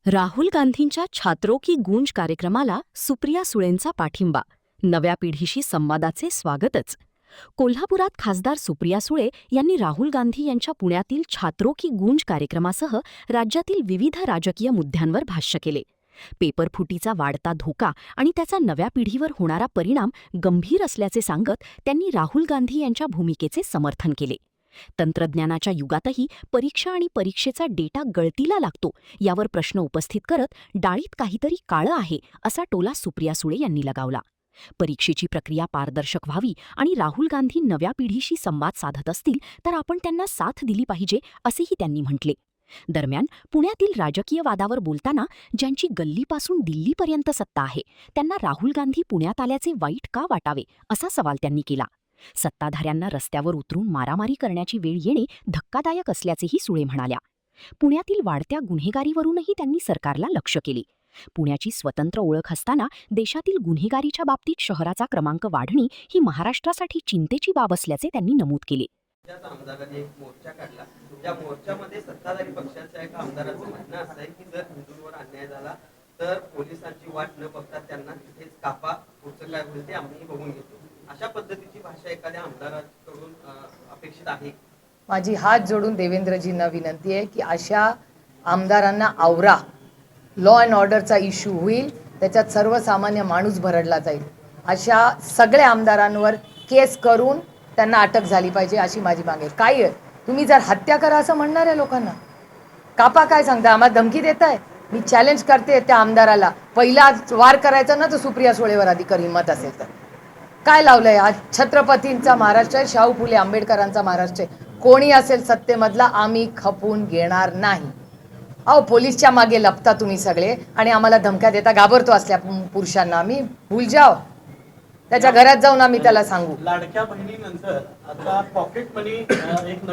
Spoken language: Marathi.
राहुल गांधींच्या छात्रों की गूंज कार्यक्रमाला सुप्रिया सुळेंचा पाठिंबा. नव्या पिढीशी संवादाचे स्वागतच. कोल्हापुरात खासदार सुप्रिया सुळे यांनी राहुल गांधी यांच्या पुण्यातील छात्रों की गूंज कार्यक्रमासह राज्यातील विविध राजकीय मुद्द्यांवर भाष्य केले. पेपरफुटीचा वाढता धोका आणि त्याचा नव्या पिढीवर होणारा परिणाम गंभीर असल्याचे सांगत त्यांनी राहुल गांधी यांच्या भूमिकेचे समर्थन केले. तंत्रज्ञानाच्या युगातही परीक्षा आणि परीक्षेचा डेटा गळतीला लागतो यावर प्रश्न उपस्थित करत डाळीत काहीतरी काळं आहे असा टोला सुप्रिया सुळे यांनी लगावला. परीक्षेची प्रक्रिया पारदर्शक व्हावी आणि राहुल गांधी नव्या पिढीशी संवाद साधत असतील तर आपण त्यांना साथ दिली पाहिजे असेही त्यांनी म्हटले. दरम्यान पुण्यातील राजकीय वादावर बोलताना ज्यांची गल्लीपासून दिल्लीपर्यंत सत्ता आहे त्यांना राहुल गांधी पुण्यात आल्याचे वाईट का वाटावे असा सवाल त्यांनी केला. सत्ताधाऱ्यांना रस्त्यावर उतरून मारामारी करण्याची वेळ येणे धक्कादायक असल्याचेही सुळे म्हणाल्या. पुण्यातील वाढत्या गुन्हेगारीवरूनही त्यांनी सरकारला लक्ष केले. पुण्याची स्वतंत्र ओळख असताना देशातील गुन्हेगारीच्या बाबतीत शहराचा क्रमांक वाढणे ही महाराष्ट्रासाठी चिंतेची बाब असल्याचे त्यांनी नमूद केले. आमदारांनी एक मोर्चा काढला. त्या मोर्चामध्ये सत्ताधारी पक्षाच्या एका आमदाराचं म्हणणं असं आहे की जर हिंदूंवर अन्याय झाला तर पोलिसांची वाट न बघता त्यांना तिथेच कापा, पुढचं काय होईल ते आम्ही बघून घेतो. अशा पद्धतीची भाषा एखाद्या आमदाराकडून अपेक्षित आहे. माझी हात जोडून देवेंद्रजींना विनंती आहे की अशा आमदारांना आवरा. लॉ अँड ऑर्डरचा इश्यू होईल, त्याच्यात सर्वसामान्य माणूस भरडला जाईल. अशा सगळ्या आमदारांवर केस करून त्यांना अटक झाली पाहिजे अशी माझी मागणी आहे. काय आहे, तुम्ही जर हत्या करा असं म्हणणार आहे लोकांना, कापा काय सांगता, आम्हाला धमकी देताय. मी चॅलेंज करते त्या आमदाराला, पहिला वार करायचा ना तर सुप्रिया सुळेवर अधिक हिंमत असेल तर. काय लावलंय आज? छत्रपतींचा महाराष्ट्र आहे, शाहू फुले आंबेडकरांचा महाराष्ट्र आहे. कोणी असेल सत्तेमधला आम्ही खपून घेणार नाही. अहो, पोलीसच्या मागे लपता तुम्ही सगळे आणि आम्हाला धमक्या देता. घाबरतो असल्या पुरुषांना आम्ही. भूल जाओ, त्याच्या घरात जाऊन आम्ही त्याला सांगू. लाडक्या बहिणीनंतर आता पॉकेट मनी एक